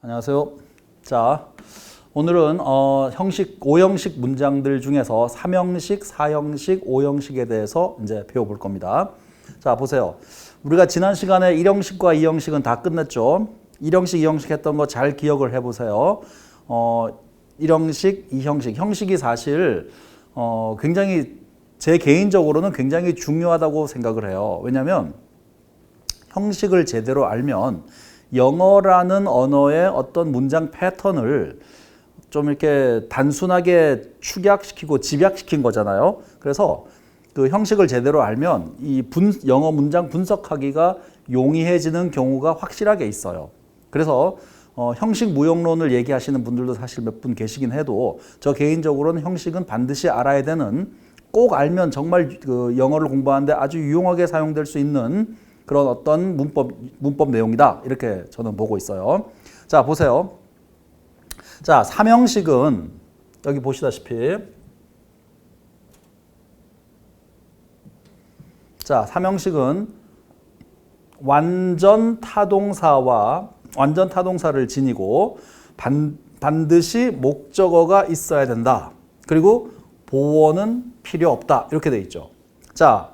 안녕하세요. 자, 오늘은 형식, 5형식 문장들 중에서 3형식, 4형식, 5형식에 대해서 이제 배워볼 겁니다. 자, 보세요. 우리가 지난 시간에 1형식과 2형식은 다 끝냈죠. 1형식, 2형식 했던 거 잘 기억을 해보세요. 1형식, 2형식. 형식이 사실 굉장히 제 개인적으로는 굉장히 중요하다고 생각을 해요. 왜냐하면 형식을 제대로 알면 영어라는 언어의 어떤 문장 패턴을 좀 이렇게 단순하게 축약시키고 집약시킨 거잖아요. 그래서 그 형식을 제대로 알면 이 영어 문장 분석하기가 용이해지는 경우가 확실하게 있어요. 그래서 형식 무용론을 얘기하시는 분들도 사실 몇 분 계시긴 해도 저 개인적으로는 형식은 반드시 알아야 되는, 꼭 알면 정말 그 영어를 공부하는데 아주 유용하게 사용될 수 있는 그런 어떤 문법 내용이다, 이렇게 저는 보고 있어요. 자, 보세요. 자, 3형식은 여기 보시다시피, 자, 3형식은 완전 타동사를 지니고 반드시 목적어가 있어야 된다. 그리고 보어는 필요 없다. 이렇게 돼 있죠. 자,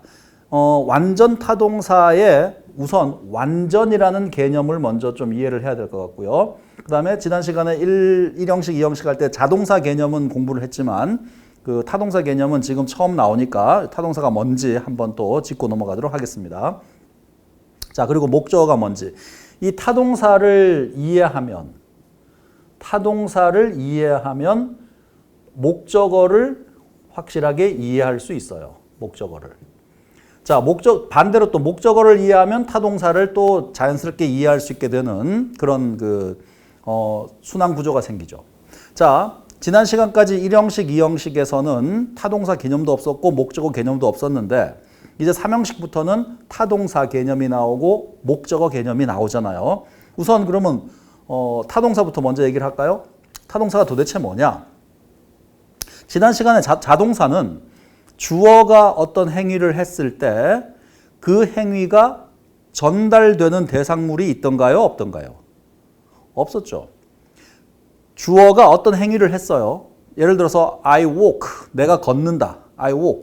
완전 타동사에 우선 완전이라는 개념을 먼저 좀 이해를 해야 될 것 같고요. 그 다음에 지난 시간에 1형식, 2형식 할 때 자동사 개념은 공부를 했지만 그 타동사 개념은 지금 처음 나오니까 타동사가 뭔지 한번 또 짚고 넘어가도록 하겠습니다. 자, 그리고 목적어가 뭔지. 이 타동사를 이해하면 목적어를 확실하게 이해할 수 있어요. 목적어를. 자, 반대로 또 목적어를 이해하면 타동사를 또 자연스럽게 이해할 수 있게 되는 그런 순환 구조가 생기죠. 자, 지난 시간까지 1형식, 2형식에서는 타동사 개념도 없었고 목적어 개념도 없었는데 이제 3형식부터는 타동사 개념이 나오고 목적어 개념이 나오잖아요. 우선 그러면 타동사부터 먼저 얘기를 할까요? 타동사가 도대체 뭐냐? 지난 시간에 자동사는 주어가 어떤 행위를 했을 때 그 행위가 전달되는 대상물이 있던가요? 없던가요? 없었죠. 주어가 어떤 행위를 했어요. 예를 들어서 I walk, 내가 걷는다. I walk.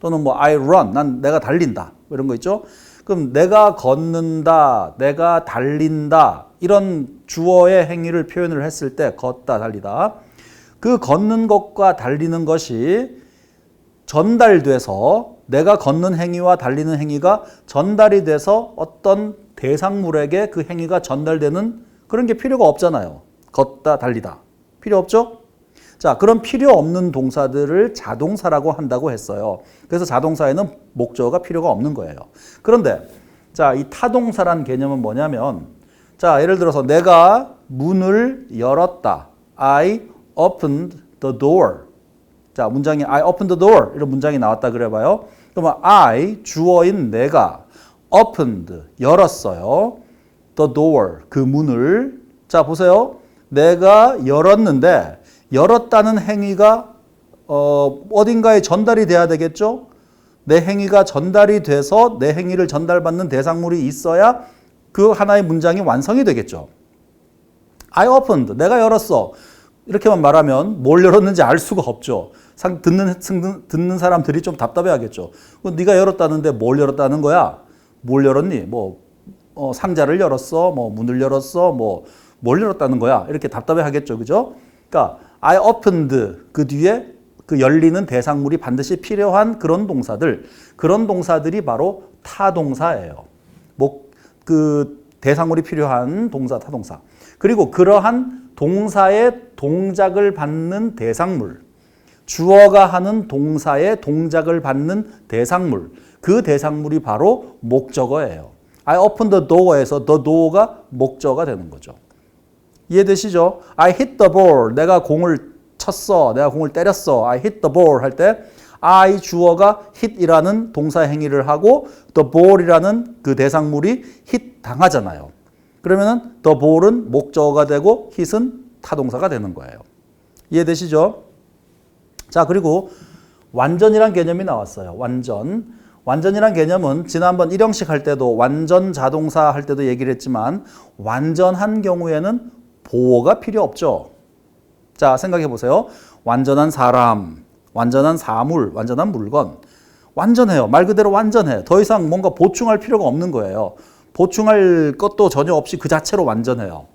또는 I run, 내가 달린다. 이런 거 있죠. 그럼 내가 걷는다, 내가 달린다, 이런 주어의 행위를 표현을 했을 때 걷다, 달리다. 그 걷는 것과 달리는 것이 전달돼서 내가 걷는 행위와 달리는 행위가 전달이 돼서 어떤 대상물에게 그 행위가 전달되는 그런 게 필요가 없잖아요. 걷다, 달리다. 필요 없죠? 자, 그런 필요 없는 동사들을 자동사라고 한다고 했어요. 그래서 자동사에는 목적어가 필요가 없는 거예요. 그런데 자, 이 타동사란 개념은 뭐냐면, 자, 예를 들어서 내가 문을 열었다. I opened the door. 자, 문장이 I opened the door 이런 문장이 나왔다 그래봐요. 그러면 I, 주어인 내가, opened, 열었어요. the door, 그 문을. 자, 보세요. 내가 열었는데 열었다는 행위가 어딘가에 전달이 돼야 되겠죠? 내 행위가 전달이 돼서 내 행위를 전달받는 대상물이 있어야 그 하나의 문장이 완성이 되겠죠. I opened, 내가 열었어. 이렇게만 말하면 뭘 열었는지 알 수가 없죠. 듣는 사람들이 좀 답답해 하겠죠. 네가 열었다는데 뭘 열었다는 거야? 뭘 열었니? 상자를 열었어? 문을 열었어? 뭘 열었다는 거야? 이렇게 답답해 하겠죠. 그죠? 그러니까 I opened, 그 뒤에 그 열리는 대상물이 반드시 필요한 그런 동사들이 바로 타동사예요. 그 대상물이 필요한 동사, 타동사. 그리고 그러한 동사의 동작을 받는 대상물, 주어가 하는 동사의 동작을 받는 대상물, 그 대상물이 바로 목적어예요. I opened the door에서 the door가 목적어가 되는 거죠. 이해되시죠? I hit the ball, 내가 공을 쳤어, 내가 공을 때렸어. I hit the ball 할 때 I, 주어가 hit이라는 동사 행위를 하고 the ball이라는 그 대상물이 hit 당하잖아요. 그러면은 the ball은 목적어가 되고 hit은 타동사가 되는 거예요. 이해되시죠? 자, 그리고 완전이란 개념이 나왔어요. 완전이란 개념은 지난번 1형식 할 때도 완전 자동사 할 때도 얘기를 했지만 완전한 경우에는 보호가 필요 없죠. 자, 생각해 보세요. 완전한 사람, 완전한 사물, 완전한 물건. 완전해요. 말 그대로 완전해. 더 이상 뭔가 보충할 필요가 없는 거예요. 보충할 것도 전혀 없이 그 자체로 완전해요.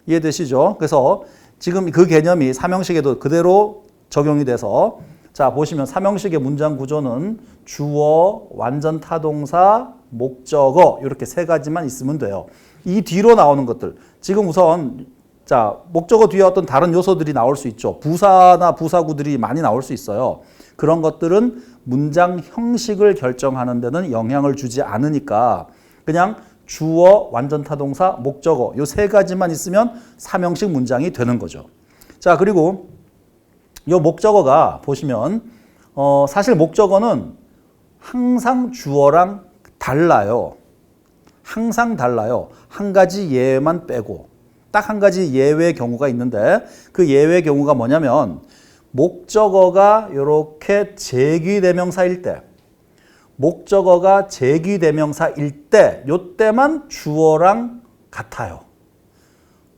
이해되시죠? 그래서 지금 그 개념이 삼형식에도 그대로 적용이 돼서 자, 보시면 삼형식의 문장 구조는 주어, 완전 타동사, 목적어 이렇게 세 가지만 있으면 돼요. 이 뒤로 나오는 것들. 지금 우선 자, 목적어 뒤에 어떤 다른 요소들이 나올 수 있죠. 부사나 부사구들이 많이 나올 수 있어요. 그런 것들은 문장 형식을 결정하는 데는 영향을 주지 않으니까 그냥 주어, 완전 타동사, 목적어 요 세 가지만 있으면 삼형식 문장이 되는 거죠. 자, 그리고 요 목적어가 보시면 사실 목적어는 항상 주어랑 달라요. 항상 달라요. 한 가지 예만 빼고 딱 한 가지 예외 경우가 있는데 그 예외 경우가 뭐냐면 목적어가 이렇게 제기대명사일 때 목적어가 제기대명사일 때 요때만 주어랑 같아요.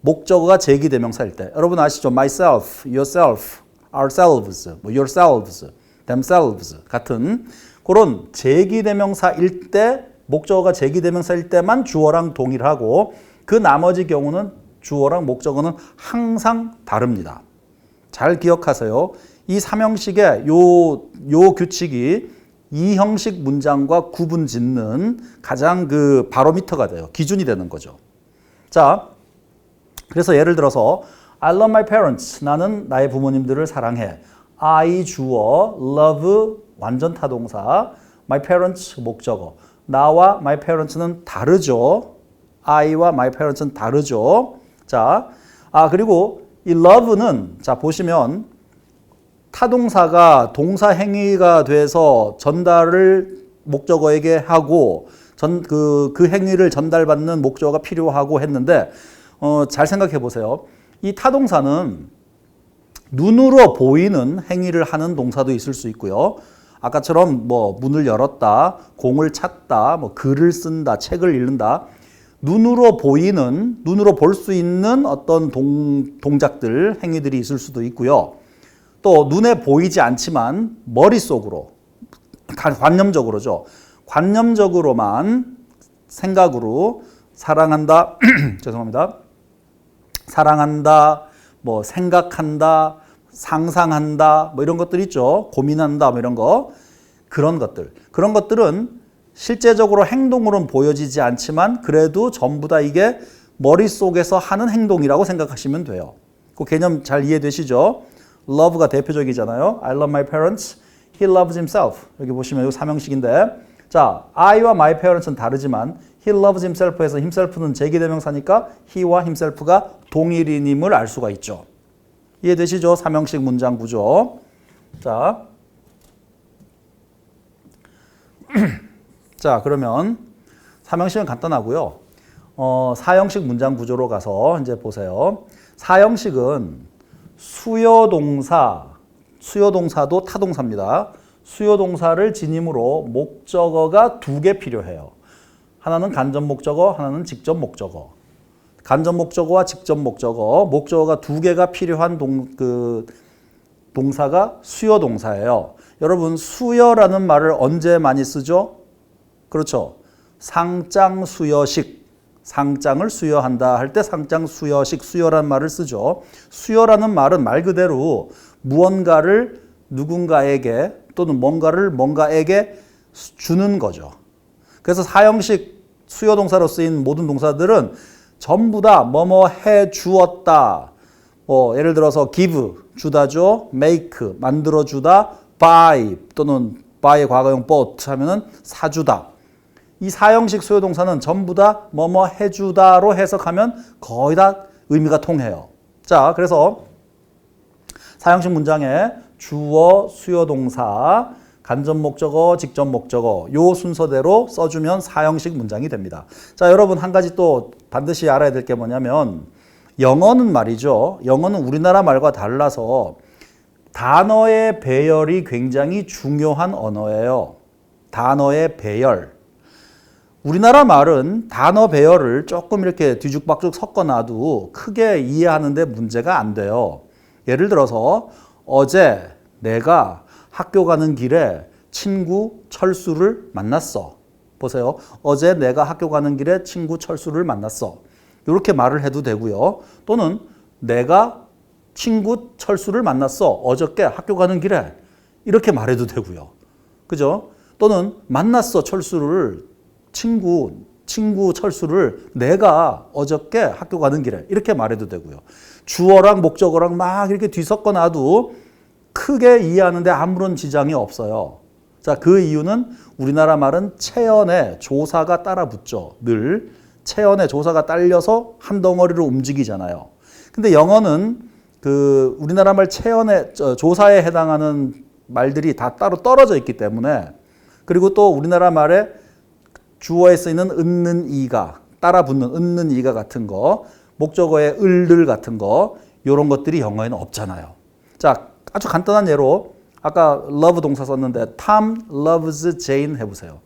목적어가 제기대명사일 때 여러분 아시죠? myself, yourself, ourselves, yourselves, themselves 같은 그런 제기대명사일 때 목적어가 제기대명사일 때만 주어랑 동일하고 그 나머지 경우는 주어랑 목적어는 항상 다릅니다. 잘 기억하세요. 이 삼형식의 요 규칙이 이 형식 문장과 구분 짓는 가장 그 바로미터가 돼요. 기준이 되는 거죠. 자, 그래서 예를 들어서 I love my parents. 나는 나의 부모님들을 사랑해. I 주어, love 완전 타동사, my parents 목적어. 나와 my parents는 다르죠. I와 my parents는 다르죠. 자, 그리고 이 love는 자 보시면 타동사가 동사 행위가 돼서 전달을 목적어에게 하고 그 행위를 전달받는 목적어가 필요하고 했는데 잘 생각해 보세요. 이 타동사는 눈으로 보이는 행위를 하는 동사도 있을 수 있고요. 아까처럼 뭐 문을 열었다, 공을 찼다, 뭐 글을 쓴다, 책을 읽는다. 눈으로 보이는, 눈으로 볼 수 있는 어떤 동작들, 행위들이 있을 수도 있고요. 또 눈에 보이지 않지만 머릿속으로, 관념적으로죠. 관념적으로만 생각으로 사랑한다, 죄송합니다. 사랑한다, 뭐 생각한다, 상상한다, 뭐 이런 것들 있죠. 고민한다, 뭐 이런 거. 그런 것들은 실제적으로 행동으로는 보여지지 않지만 그래도 전부 다 이게 머릿속에서 하는 행동이라고 생각하시면 돼요. 그 개념 잘 이해되시죠? love가 대표적이잖아요. I love my parents. He loves himself. 여기 보시면 이 삼형식인데 자, I와 my parents는 다르지만 He loves himself에서 himself는 제기대명사니까 he와 himself가 동일인임을 알 수가 있죠. 이해되시죠? 삼형식 문장 구조. 자, 자 그러면 삼형식은 간단하고요. 사형식 문장 구조로 가서 이제 보세요. 사형식은 수요동사도 타동사입니다. 수요동사를 지님으로 목적어가 두 개 필요해요. 하나는 간접 목적어, 하나는 직접 목적어. 간접 목적어와 직접 목적어, 목적어가 두 개가 필요한 동사가 수요동사예요. 여러분 수요라는 말을 언제 많이 쓰죠? 그렇죠. 상장 수여식, 상장을 수여한다 할 때 상장 수여식, 수여라는 말을 쓰죠. 수여라는 말은 말 그대로 무언가를 누군가에게 또는 뭔가에게 주는 거죠. 그래서 사형식 수요동사로 쓰인 모든 동사들은 전부 다 뭐뭐 해 주었다. 예를 들어서 give, 주다죠. make, 만들어주다. buy 또는 buy의 과거형 bought 하면은 사주다. 이 사형식 수요동사는 전부 다 뭐뭐 해주다로 해석하면 거의 다 의미가 통해요. 자, 그래서 사형식 문장에 주어, 수요동사, 간접 목적어, 직접 목적어 요 순서대로 써주면 사형식 문장이 됩니다. 자, 여러분 한 가지 또 반드시 알아야 될 게 뭐냐면 영어는 말이죠. 영어는 우리나라 말과 달라서 단어의 배열이 굉장히 중요한 언어예요. 단어의 배열. 우리나라 말은 단어 배열을 조금 이렇게 뒤죽박죽 섞어놔도 크게 이해하는데 문제가 안 돼요. 예를 들어서 어제 내가 학교 가는 길에 친구 철수를 만났어. 보세요. 어제 내가 학교 가는 길에 친구 철수를 만났어. 이렇게 말을 해도 되고요. 또는 내가 친구 철수를 만났어. 어저께 학교 가는 길에. 이렇게 말해도 되고요. 그죠? 또는 만났어 철수를 친구 철수를 내가 어저께 학교 가는 길에 이렇게 말해도 되고요. 주어랑 목적어랑 막 이렇게 뒤섞어 놔도 크게 이해하는데 아무런 지장이 없어요. 자, 그 이유는 우리나라 말은 체연에 조사가 따라 붙죠. 늘 체연에 조사가 딸려서 한 덩어리로 움직이잖아요. 근데 영어는 그 우리나라 말 체연에 조사에 해당하는 말들이 다 따로 떨어져 있기 때문에, 그리고 또 우리나라 말에 주어에 쓰이는 은는 이가 따라 붙는 은는 이가 같은 거, 목적어의 을들 같은 거, 이런 것들이 영어에는 없잖아요. 자, 아주 간단한 예로 아까 love 동사 썼는데 Tom loves Jane 해보세요.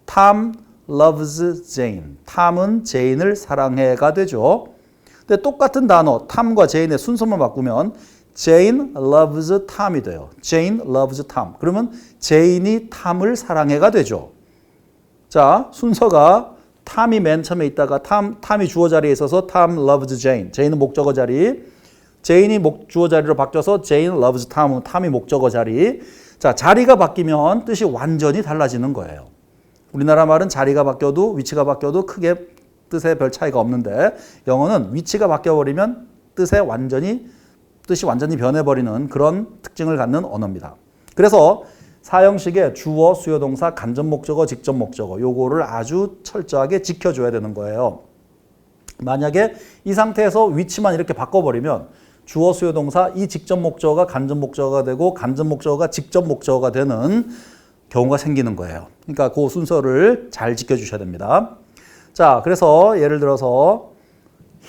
Tom loves Jane. 탐은 제인을 사랑해가 되죠. 근데 똑같은 단어 탐과 제인의 순서만 바꾸면 Jane loves Tom이 돼요. Jane loves Tom. 그러면 제인이 탐을 사랑해가 되죠. 자, 순서가 탐이 맨 처음에 있다가 탐이 주어 자리에 있어서 Tom loves Jane. 제인은 목적어 자리. 제인이 주어 자리로 바뀌어서 Jane loves Tom. 탐이 목적어 자리. 자, 자리가 바뀌면 뜻이 완전히 달라지는 거예요. 우리나라 말은 자리가 바뀌어도 위치가 바뀌어도 크게 뜻에 별 차이가 없는데 영어는 위치가 바뀌어버리면 뜻이 완전히 변해버리는 그런 특징을 갖는 언어입니다. 그래서 사형식의 주어, 수요동사, 간접 목적어, 직접 목적어 요거를 아주 철저하게 지켜줘야 되는 거예요. 만약에 이 상태에서 위치만 이렇게 바꿔버리면 주어, 수요동사, 이 직접 목적어가 간접 목적어가 되고 간접 목적어가 직접 목적어가 되는 경우가 생기는 거예요. 그러니까 그 순서를 잘 지켜주셔야 됩니다. 자, 그래서 예를 들어서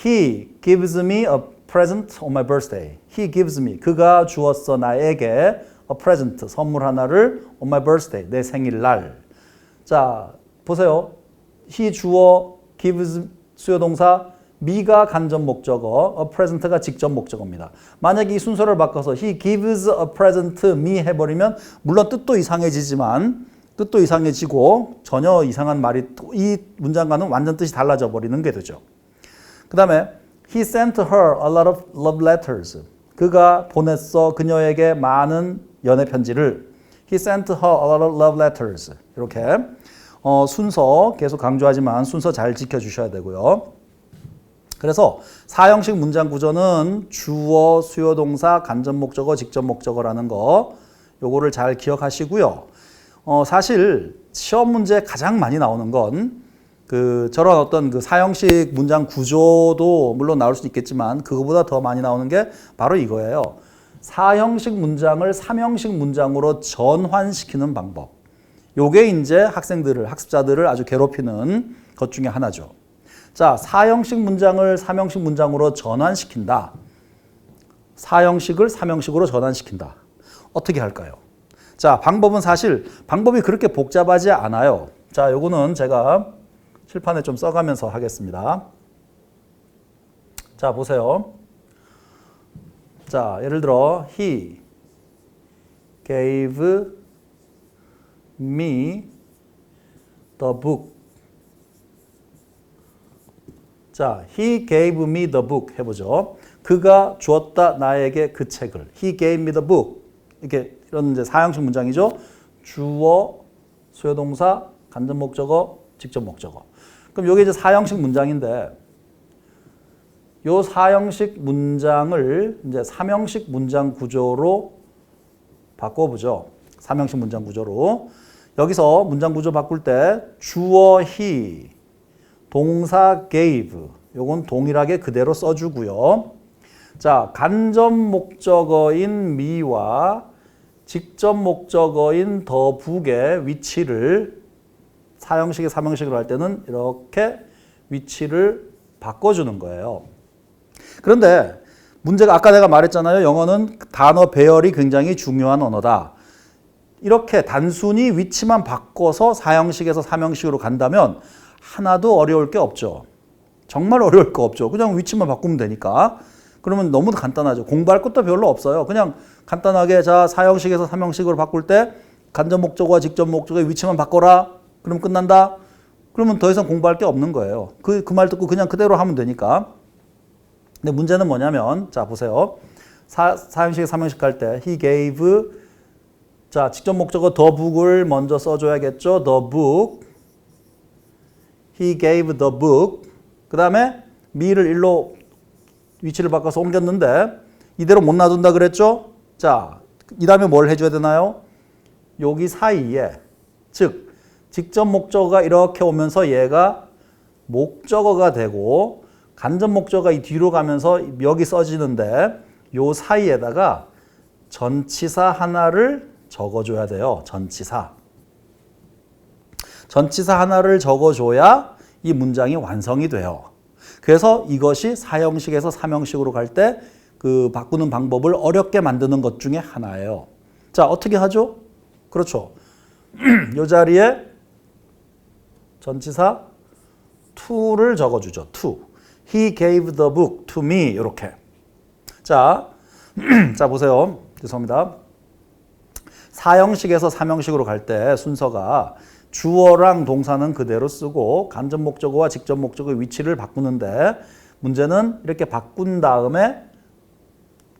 He gives me a present on my birthday. He gives me. 그가 주었어 나에게 a present. 선물 하나를 on my birthday. 내 생일날. 자, 보세요. He 주어, gives 수요동사, me가 간접 목적어, a present가 직접 목적어입니다. 만약에 이 순서를 바꿔서 he gives a present me 해버리면 물론 뜻도 이상해지고 전혀 이상한 말이 이 문장과는 완전 뜻이 달라져 버리는 게 되죠. 그 다음에 he sent her a lot of love letters. 그가 보냈어 그녀에게 많은 연애 편지를. he sent her a lot of love letters. 이렇게 순서 계속 강조하지만 순서 잘 지켜주셔야 되고요. 그래서 사형식 문장 구조는 주어, 수요동사, 간접 목적어, 직접 목적어라는 거 요거를 잘 기억하시고요. 사실 시험 문제에 가장 많이 나오는 건 저런 어떤 그 사형식 문장 구조도 물론 나올 수 있겠지만 그거보다 더 많이 나오는 게 바로 이거예요. 사형식 문장을 삼형식 문장으로 전환시키는 방법. 요게 이제 학습자들을 아주 괴롭히는 것 중에 하나죠. 자, 사형식 문장을 삼형식 문장으로 전환시킨다. 사형식을 삼형식으로 전환시킨다. 어떻게 할까요? 자, 방법이 그렇게 복잡하지 않아요. 자, 요거는 제가 칠판에 좀 써가면서 하겠습니다. 자, 보세요. 자, 예를 들어 He gave me the book. 자, he gave me the book 해보죠. 그가 주었다 나에게 그 책을. He gave me the book. 이런 이제 사형식 문장이죠. 주어, 수요동사, 간접 목적어, 직접 목적어. 그럼 이게 이제 사형식 문장인데, 요 사형식 문장을 이제 삼형식 문장 구조로 바꿔보죠. 삼형식 문장 구조로. 여기서 문장 구조 바꿀 때 주어 he, 동사 gave, 요건 동일하게 그대로 써주고요. 자, 간접 목적어인 me와 직접 목적어인 the book의 위치를 사형식의 삼형식으로 할 때는 이렇게 위치를 바꿔주는 거예요. 그런데 문제가 아까 내가 말했잖아요. 영어는 단어 배열이 굉장히 중요한 언어다. 이렇게 단순히 위치만 바꿔서 사형식에서 삼형식으로 간다면 하나도 어려울 게 없죠. 정말 어려울 거 없죠. 그냥 위치만 바꾸면 되니까. 그러면 너무 간단하죠. 공부할 것도 별로 없어요. 그냥 간단하게 자 사형식에서 삼형식으로 바꿀 때 간접 목적어와 직접 목적어의 위치만 바꿔라. 그럼 끝난다. 그러면 더 이상 공부할 게 없는 거예요. 그 말 듣고 그냥 그대로 하면 되니까. 근데 문제는 뭐냐면 자 보세요. 사형식, 삼형식 할 때 he gave 자 직접 목적어 the book을 먼저 써줘야겠죠. the book he gave the book 그 다음에 me를 일로 위치를 바꿔서 옮겼는데 이대로 못 놔둔다 그랬죠. 자 이 다음에 뭘 해줘야 되나요? 여기 사이에 즉 직접 목적어가 이렇게 오면서 얘가 목적어가 되고 간접 목적어가 이 뒤로 가면서 여기 써지는데 요 사이에다가 전치사 하나를 적어줘야 돼요. 전치사 하나를 적어줘야 이 문장이 완성이 돼요. 그래서 이것이 사형식에서 삼형식으로 갈 때 그 바꾸는 방법을 어렵게 만드는 것 중에 하나예요. 자, 어떻게 하죠? 그렇죠. 이 자리에 전치사 to를 적어주죠. to. He gave the book to me. 이렇게. 자, 자 보세요. 죄송합니다. 사형식에서 삼형식으로 갈 때 순서가 주어랑 동사는 그대로 쓰고 간접 목적어와 직접 목적어의 위치를 바꾸는데 문제는 이렇게 바꾼 다음에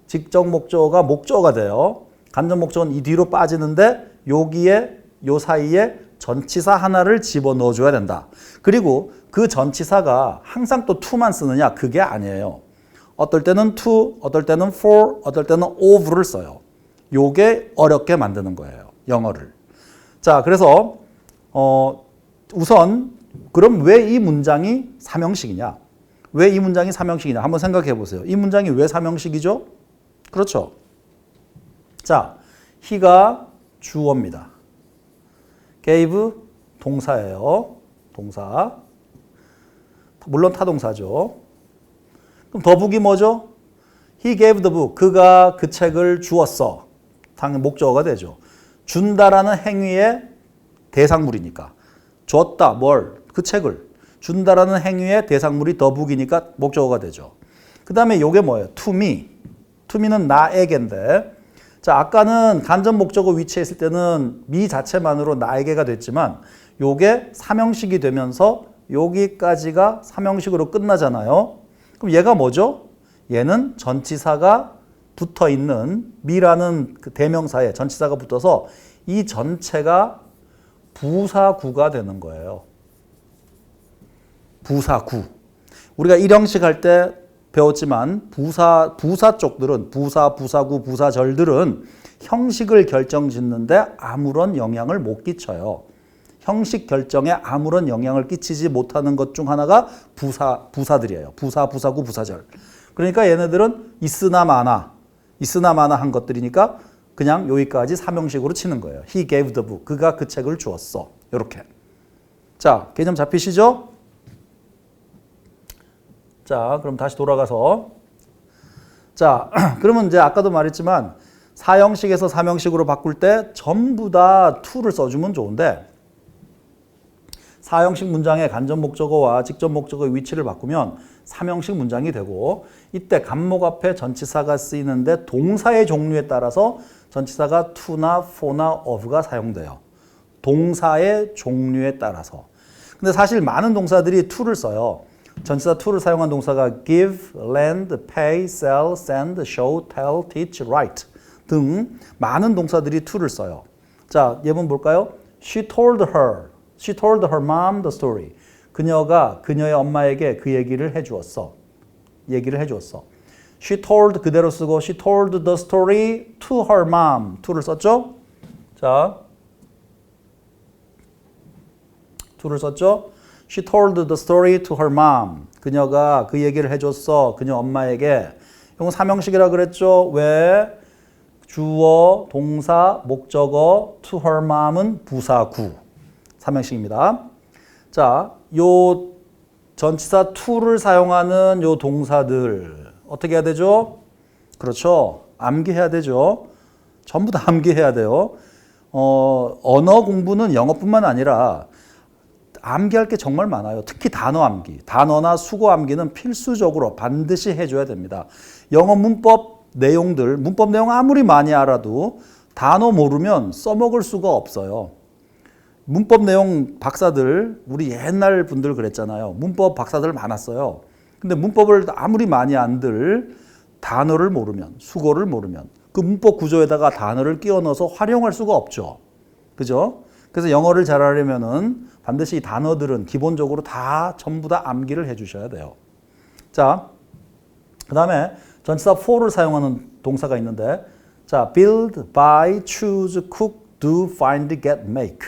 직접 목적어가 목적어가 돼요. 간접 목적어는 이 뒤로 빠지는데 여기에 요 사이에 전치사 하나를 집어넣어 줘야 된다. 그리고 그 전치사가 항상 또 to만 쓰느냐? 그게 아니에요. 어떨 때는 to, 어떨 때는 for, 어떨 때는 of를 써요. 요게 어렵게 만드는 거예요. 영어를. 자, 그래서 우선 그럼 왜 이 문장이 삼형식이냐? 왜 이 문장이 삼형식이냐? 한번 생각해 보세요. 이 문장이 왜 삼형식이죠? 그렇죠. 자, he가 주어입니다. gave 동사예요. 동사. 물론 타동사죠. 그럼 the book이 뭐죠? He gave the book. 그가 그 책을 주었어. 당연히 목적어가 되죠. 준다라는 행위의 대상물이니까. 줬다. 뭘? 그 책을. 준다라는 행위의 대상물이 the book이니까 목적어가 되죠. 그 다음에 요게 뭐예요? to me. to me는 나에게인데 자 아까는 간접 목적어 위치에 있을 때는 me 자체만으로 나에게가 됐지만 요게 삼형식이 되면서 여기까지가 삼형식으로 끝나잖아요. 그럼 얘가 뭐죠? 얘는 전치사가 붙어 있는 me라는 그 대명사에 전치사가 붙어서 이 전체가 부사구가 되는 거예요. 부사구. 우리가 일형식 할 때 배웠지만 부사 쪽들은 부사, 부사구, 부사절들은 형식을 결정짓는데 아무런 영향을 못 끼쳐요. 형식 결정에 아무런 영향을 끼치지 못하는 것 중 하나가 부사들이에요. 부사, 부사구, 부사절. 그러니까 얘네들은 있으나 마나 한 것들이니까 그냥 여기까지 삼형식으로 치는 거예요. He gave the book. 그가 그 책을 주었어. 이렇게. 자, 개념 잡히시죠? 자, 그럼 다시 돌아가서 자, 그러면 이제 아까도 말했지만 사형식에서 삼형식으로 바꿀 때 전부 다 to를 써주면 좋은데 사형식 문장의 간접 목적어와 직접 목적어의 위치를 바꾸면 삼형식 문장이 되고 이때 간목 앞에 전치사가 쓰이는데 동사의 종류에 따라서 전치사가 to나 for나 of가 사용돼요. 동사의 종류에 따라서. 근데 사실 많은 동사들이 to를 써요. 전치사 to를 사용한 동사가 give, lend, pay, sell, send, show, tell, teach, write 등 많은 동사들이 to를 써요. 자, 예문 볼까요? She told her mom the story. 그녀가 그녀의 엄마에게 그 얘기를 해주었어. She told 그대로 쓰고 she told the story to her mom. to를 썼죠? 자, to를 썼죠? She told the story to her mom. 그녀가 그 얘기를 해줬어. 그녀 엄마에게. 이건 삼형식이라 그랬죠? 왜? 주어, 동사, 목적어, to her mom은 부사구. 삼형식입니다. 자, 요 전치사 to를 사용하는 요 동사들 어떻게 해야 되죠? 그렇죠. 암기해야 되죠. 전부 다 암기해야 돼요. 언어 공부는 영어뿐만 아니라 암기할 게 정말 많아요. 특히 단어 암기, 단어나 수거 암기는 필수적으로 반드시 해줘야 됩니다. 영어 문법 내용들, 문법 내용 아무리 많이 알아도 단어 모르면 써먹을 수가 없어요. 문법 내용 박사들, 우리 옛날 분들 그랬잖아요. 문법 박사들 많았어요. 근데 문법을 아무리 많이 안들 단어를 모르면, 수거를 모르면 그 문법 구조에다가 단어를 끼워 넣어서 활용할 수가 없죠. 그죠? 그래서 영어를 잘하려면은 반드시 이 단어들은 기본적으로 다 전부 다 암기를 해 주셔야 돼요. 자, 그 다음에 전치사 for를 사용하는 동사가 있는데, 자, build, buy, choose, cook, do, find, get, make.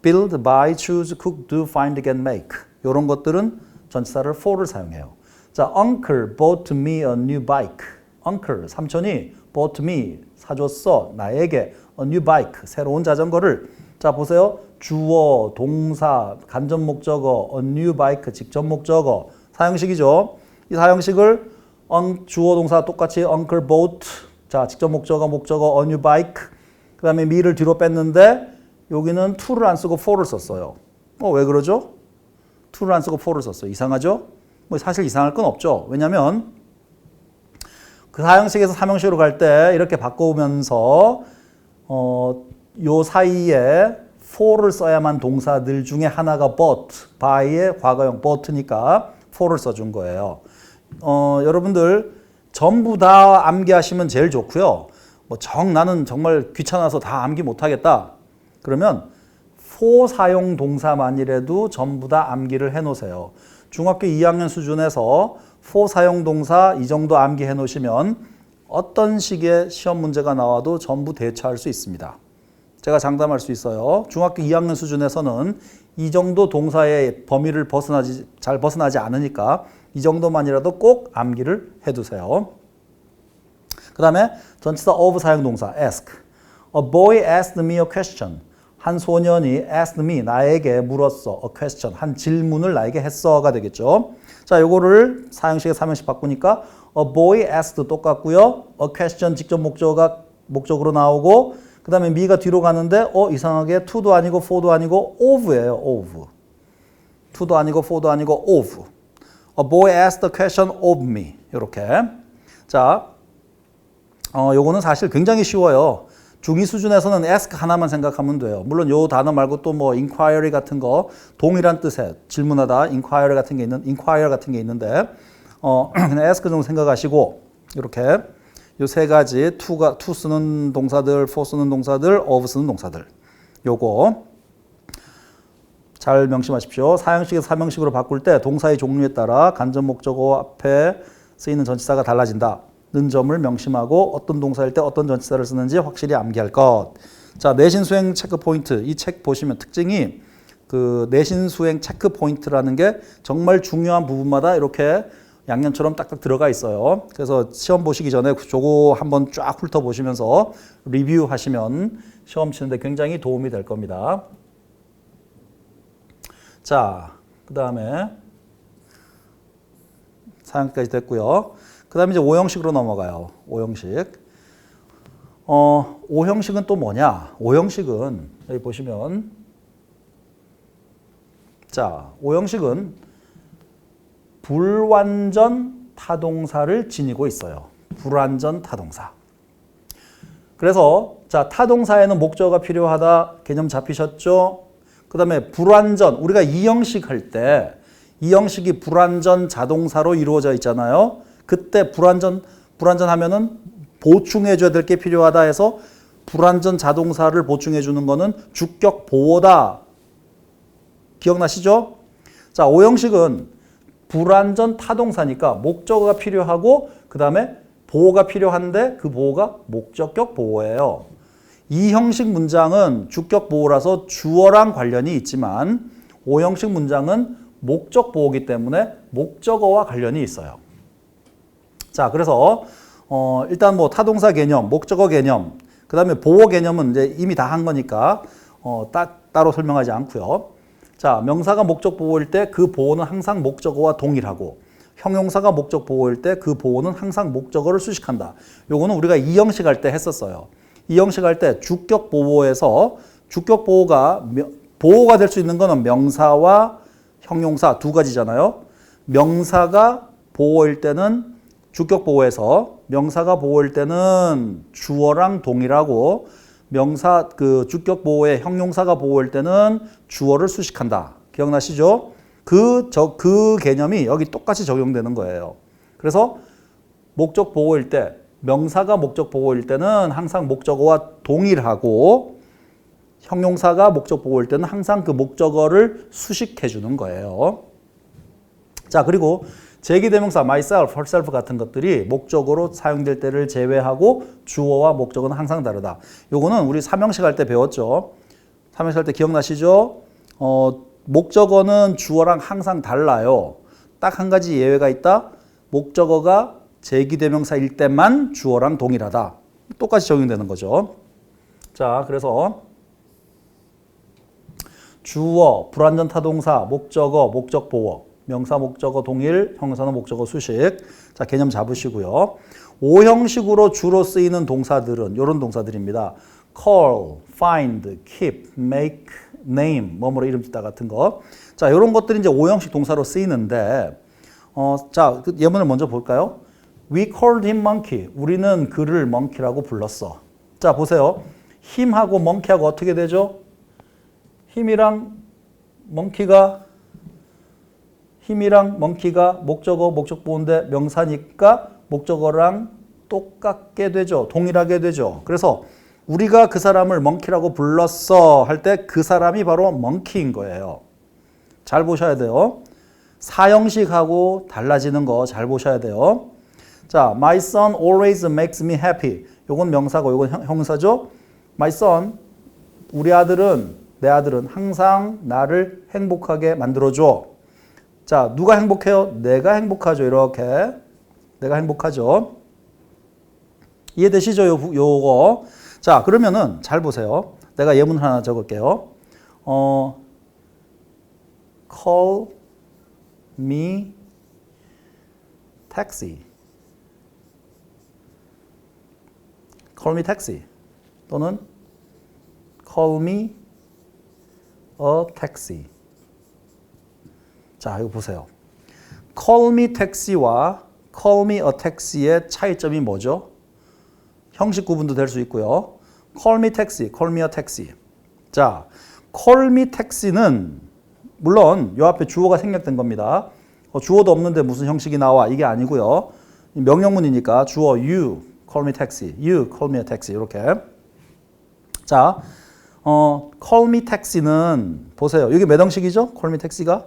build, buy, choose, cook, do, find, get, make. 이런 것들은 전치사를 for를 사용해요. 자, uncle bought me a new bike. uncle, 삼촌이 bought me, 사줬어, 나에게 a new bike, 새로운 자전거를. 자, 보세요. 주어, 동사, 간접 목적어, a new bike, 직접 목적어, 사형식이죠. 이 사형식을 주어, 동사 똑같이 uncle bought, 자, 직접 목적어, a new bike, 그 다음에 me를 뒤로 뺐는데 여기는 to를 안 쓰고 for를 썼어요. 왜 그러죠? to를 안 쓰고 for를 썼어요. 이상하죠? 뭐 사실 이상할 건 없죠. 왜냐하면 그 사형식에서 삼형식으로 갈 때 이렇게 바꾸면서 요 사이에 for를 써야만 동사들 중에 하나가 bought, buy의 과거형 bought니까 for를 써준 거예요. 여러분들 전부 다 암기하시면 제일 좋고요. 나는 정말 귀찮아서 다 암기 못하겠다. 그러면 for 사용 동사만이라도 전부 다 암기를 해놓으세요. 중학교 2학년 수준에서 for 사용 동사 이 정도 암기해 놓으시면 어떤 식의 시험 문제가 나와도 전부 대처할 수 있습니다. 제가 장담할 수 있어요. 중학교 2학년 수준에서는 이 정도 동사의 범위를 잘 벗어나지 않으니까 이 정도만이라도 꼭 암기를 해두세요. 그 다음에 전치사 of 사용 동사 ask. A boy asked me a question. 한 소년이 asked me, 나에게 물었어. a question, 한 질문을 나에게 했어가 되겠죠. 자, 요거를 사형식에 삼형식 바꾸니까 a boy asked 똑같고요. a question 직접 목적으로 나오고 그 다음에 me가 뒤로 가는데 이상하게 to도 아니고 for도 아니고 of예요. of. to도 아니고 for도 아니고 of. A boy asked a question of me. 이렇게. 자, 요거는 사실 굉장히 쉬워요. 중2 수준에서는 ask 하나만 생각하면 돼요. 물론 요 단어 말고 또 뭐 inquiry 같은 거, 동일한 뜻의 질문하다 inquiry 같은 게 있는데 그냥 ask 정도 생각하시고 이렇게 요 세 가지 to 쓰는 동사들, for 쓰는 동사들, of 쓰는 동사들. 요거 잘 명심하십시오. 사형식에서 삼형식으로 바꿀 때 동사의 종류에 따라 간접 목적어 앞에 쓰이는 전치사가 달라진다. 는 점을 명심하고 어떤 동사일 때 어떤 전치사를 쓰는지 확실히 암기할 것. 자, 내신 수행 체크 포인트. 이 책 보시면 특징이 그 내신 수행 체크 포인트라는 게 정말 중요한 부분마다 이렇게 양념처럼 딱딱 들어가 있어요. 그래서 시험 보시기 전에 저거 한번 쫙 훑어보시면서 리뷰하시면 시험 치는데 굉장히 도움이 될 겁니다. 자, 그 다음에 사형까지 됐고요. 그 다음에 이제 5형식으로 넘어가요. 5형식. 5형식은 또 뭐냐? 5형식은 여기 보시면 자, 5형식은 불완전 타동사를 지니고 있어요. 불완전 타동사. 그래서 자, 타동사에는 목적어가 필요하다. 개념 잡히셨죠? 그 다음에 불완전, 우리가 이 형식 할 때 이 형식이 불완전 자동사로 이루어져 있잖아요. 그때 불완전 하면은 보충해 줘야 될 게 필요하다 해서 불완전 자동사를 보충해 주는 거는 주격 보호다. 기억나시죠? 자, 5형식은 불완전 타동사니까 목적어가 필요하고 그 다음에 보호가 필요한데 그 보호가 목적격 보호예요. 이 형식 문장은 주격 보호라서 주어랑 관련이 있지만 5형식 문장은 목적 보호이기 때문에 목적어와 관련이 있어요. 자, 그래서 일단 뭐 타동사 개념, 목적어 개념, 그 다음에 보호 개념은 이제 이미 다 한 거니까 따로 설명하지 않고요. 자, 명사가 목적 보호일 때 그 보호는 항상 목적어와 동일하고 형용사가 목적 보호일 때 그 보호는 항상 목적어를 수식한다. 요거는 우리가 이 형식 할 때 했었어요. 이 형식 할 때 주격 보호에서 주격 보호가 보호가 될 수 있는 거는 명사와 형용사 두 가지잖아요. 명사가 보호일 때는 주격 보호해서, 명사가 보호일 때는 주어랑 동일하고, 명사 그 주격 보호에 형용사가 보호일 때는 주어를 수식한다. 기억나시죠? 그 개념이 여기 똑같이 적용되는 거예요. 그래서 목적 보호일 때, 명사가 목적 보호일 때는 항상 목적어와 동일하고, 형용사가 목적 보호일 때는 항상 그 목적어를 수식해 주는 거예요. 자, 그리고 제기대명사 myself, herself 같은 것들이 목적어로 사용될 때를 제외하고 주어와 목적어는 항상 다르다. 요거는 우리 삼형식 할 때 배웠죠. 삼형식 할 때 기억나시죠? 목적어는 주어랑 항상 달라요. 딱 한 가지 예외가 있다. 목적어가 제기대명사일 때만 주어랑 동일하다. 똑같이 적용되는 거죠. 자, 그래서 주어, 불완전 타동사, 목적어, 목적 보호, 명사 목적어 동일, 형용사는 목적어 수식. 자, 개념 잡으시고요. 오형식으로 주로 쓰이는 동사들은 이런 동사들입니다. call, find, keep, make, name, 뭐뭐로 이름 짓다 같은 거. 자, 이런 것들이 이제 오형식 동사로 쓰이는데, 자, 그 예문을 먼저 볼까요? We called him monkey. 우리는 그를 monkey라고 불렀어. 자, 보세요. him하고 monkey하고 어떻게 되죠? 힘이랑 멍키가 목적어, 목적보호인데 명사니까 목적어랑 똑같게 되죠. 동일하게 되죠. 그래서 우리가 그 사람을 멍키라고 불렀어 할 때 그 사람이 바로 멍키인 거예요. 잘 보셔야 돼요. 사형식하고 달라지는 거 잘 보셔야 돼요. 자, my son always makes me happy. 요건 명사고 요건 형사죠. my son, 내 아들은 항상 나를 행복하게 만들어줘. 자, 누가 행복해요? 내가 행복하죠. 이렇게. 내가 행복하죠. 이해되시죠? 요거. 자, 그러면은 잘 보세요. 내가 예문 하나 적을게요. call me taxi. call me taxi. 또는 call me a taxi. 자, 이거 보세요. call me taxi와 call me a taxi의 차이점이 뭐죠? 형식 구분도 될 수 있고요. call me taxi, call me a taxi. 자, call me taxi는 물론 요 앞에 주어가 생략된 겁니다. 주어도 없는데 무슨 형식이 나와? 이게 아니고요. 명령문이니까 주어 you call me taxi, you call me a taxi 이렇게. 자, call me taxi는 보세요. 이게 몇 형식이죠? call me taxi가?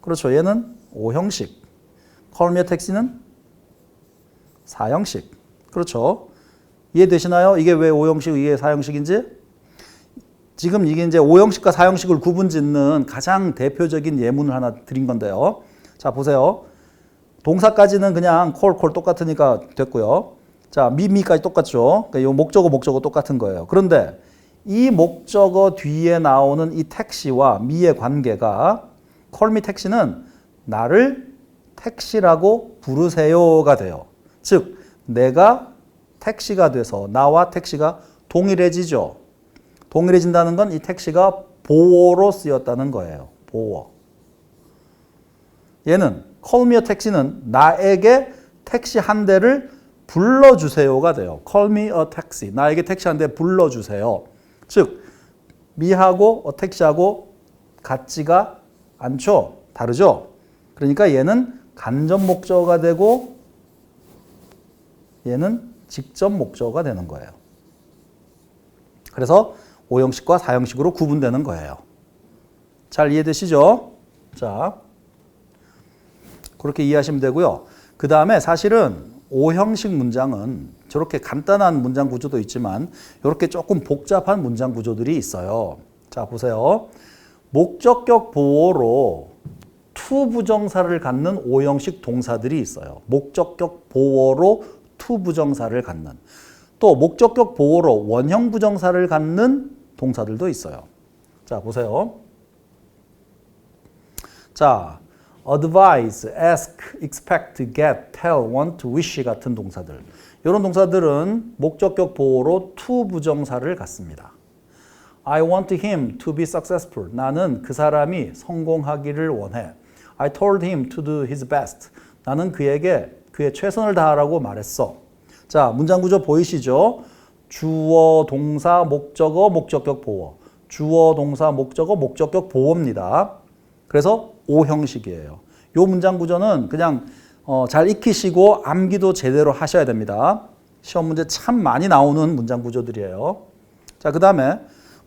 그렇죠. 얘는 5형식. call me a taxi는 4형식. 그렇죠. 이해되시나요? 이게 왜 5형식, 이게 4형식인지? 지금 이게 이제 5형식과 4형식을 구분짓는 가장 대표적인 예문을 하나 드린 건데요. 자, 보세요. 동사까지는 그냥 call 똑같으니까 됐고요. 자, 미까지 똑같죠. 그러니까 이 목적어 똑같은 거예요. 그런데 이 목적어 뒤에 나오는 이 택시와 미의 관계가 call me 택시는 나를 택시라고 부르세요가 돼요. 즉, 내가 택시가 돼서 나와 택시가 동일해지죠. 동일해진다는 건 이 택시가 보어로 쓰였다는 거예요. 보어. 얘는 call me a taxi는 나에게 택시 한 대를 불러주세요가 돼요. call me a taxi. 나에게 택시 한 대 불러주세요. 즉, me하고 a taxi하고 같지가 않죠. 다르죠. 그러니까 얘는 간접 목적어가 되고 얘는 직접 목적어가 되는 거예요. 그래서 5형식과 4형식으로 구분되는 거예요. 잘 이해되시죠? 자, 그렇게 이해하시면 되고요. 그 다음에 사실은 5형식 문장은 저렇게 간단한 문장 구조도 있지만 이렇게 조금 복잡한 문장 구조들이 있어요. 자, 보세요. 목적격 보호로 to 부정사를 갖는 5형식 동사들이 있어요. 목적격 보호로 to 부정사를 갖는. 또 목적격 보호로 원형 부정사를 갖는 동사들도 있어요. 자, 보세요. 자, advise, ask, expect, get, tell, want, wish 같은 동사들. 이런 동사들은 목적격 보호로 to 부정사를 갖습니다. I want him to be successful. 나는 그 사람이 성공하기를 원해. I told him to do his best. 나는 그에게 그의 최선을 다하라고 말했어. 자, 문장 구조 보이시죠? 주어, 동사, 목적어, 목적격, 보어. 주어, 동사, 목적어, 목적격, 보어입니다. 그래서 O 형식이에요. 이 문장 구조는 그냥 잘 익히시고 암기도 제대로 하셔야 됩니다. 시험 문제 참 많이 나오는 문장 구조들이에요. 자, 그 다음에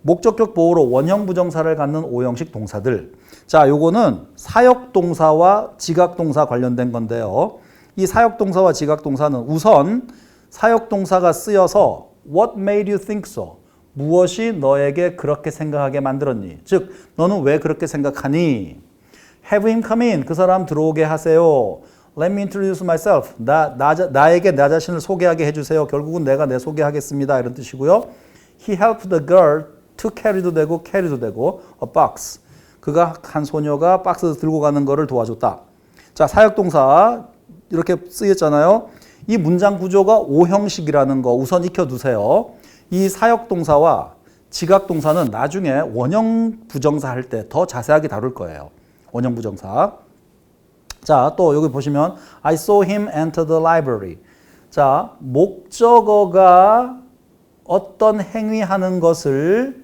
목적격 보호로 원형 부정사를 갖는 O형식 동사들. 자, 요거는 사역동사와 지각동사 관련된 건데요. 이 사역동사와 지각동사는 우선 사역동사가 쓰여서 What made you think so? 무엇이 너에게 그렇게 생각하게 만들었니? 즉, 너는 왜 그렇게 생각하니? Have him come in. 그 사람 들어오게 하세요. Let me introduce myself. 나에게 나 자신을 소개하게 해주세요. 결국은 내가 내 소개하겠습니다. 이런 뜻이고요. He helped the girl to carry도 되고 carry도 되고 a box. 그가 한 소녀가 박스 들고 가는 거를 도와줬다. 자, 사역동사 이렇게 쓰였잖아요. 이 문장 구조가 O형식이라는 거 우선 익혀두세요. 이 사역동사와 지각동사는 나중에 원형 부정사 할 때 더 자세하게 다룰 거예요. 원형 부정사. 자, 또 여기 보시면 I saw him enter the library. 자, 목적어가 어떤 행위하는 것을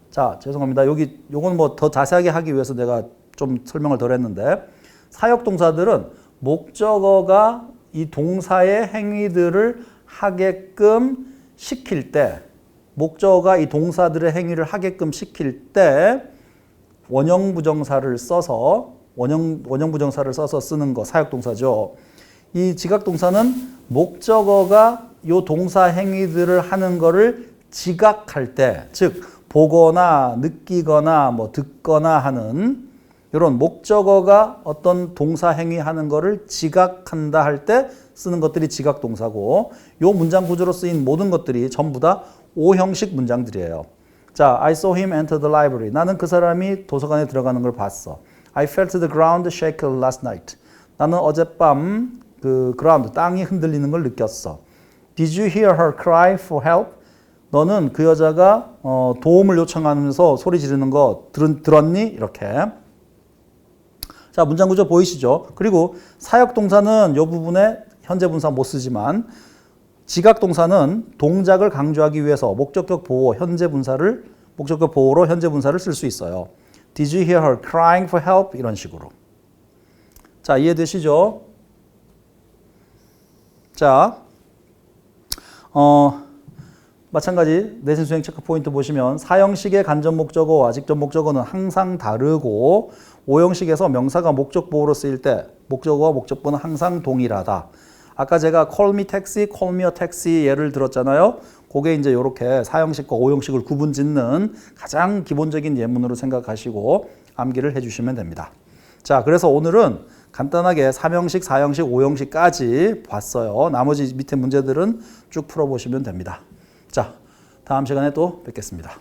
자, 죄송합니다. 요건 뭐 더 자세하게 하기 위해서 내가 좀 설명을 덜 했는데 사역동사들은 목적어가 이 동사의 행위들을 하게끔 시킬 때 목적어가 이 동사들의 행위를 하게끔 시킬 때 원형 부정사를 써서 쓰는 거 사역동사죠. 이 지각동사는 목적어가 이 동사 행위들을 하는 거를 지각할 때, 즉 보거나 느끼거나 뭐 듣거나 하는 이런 목적어가 어떤 동사 행위하는 거를 지각한다 할 때 쓰는 것들이 지각동사고 이 문장 구조로 쓰인 모든 것들이 전부 다 O형식 문장들이에요. 자, I saw him enter the library. 나는 그 사람이 도서관에 들어가는 걸 봤어. I felt the ground shake last night. 나는 어젯밤 그 ground, 땅이 흔들리는 걸 느꼈어. Did you hear her cry for help? 너는 그 여자가 도움을 요청하면서 소리 지르는 거 들었니? 이렇게. 자, 문장 구조 보이시죠? 그리고 사역동사는 이 부분에 현재 분사 못 쓰지만 지각동사는 동작을 강조하기 위해서 목적격 보호로 현재 분사를 쓸 수 있어요. Did you hear her crying for help? 이런 식으로. 자, 이해되시죠? 자, 마찬가지 내신 수행 체크 포인트 보시면 사형식의 간접 목적어와 직접 목적어는 항상 다르고 오형식에서 명사가 목적 보호로 쓰일 때 목적어와 목적보는 항상 동일하다. 아까 제가 call me taxi, call me a taxi 예를 들었잖아요. 그게 이제 이렇게 사형식과 오형식을 구분 짓는 가장 기본적인 예문으로 생각하시고 암기를 해주시면 됩니다. 자, 그래서 오늘은 간단하게 3형식, 4형식, 5형식까지 봤어요. 나머지 밑에 문제들은 쭉 풀어보시면 됩니다. 자, 다음 시간에 또 뵙겠습니다.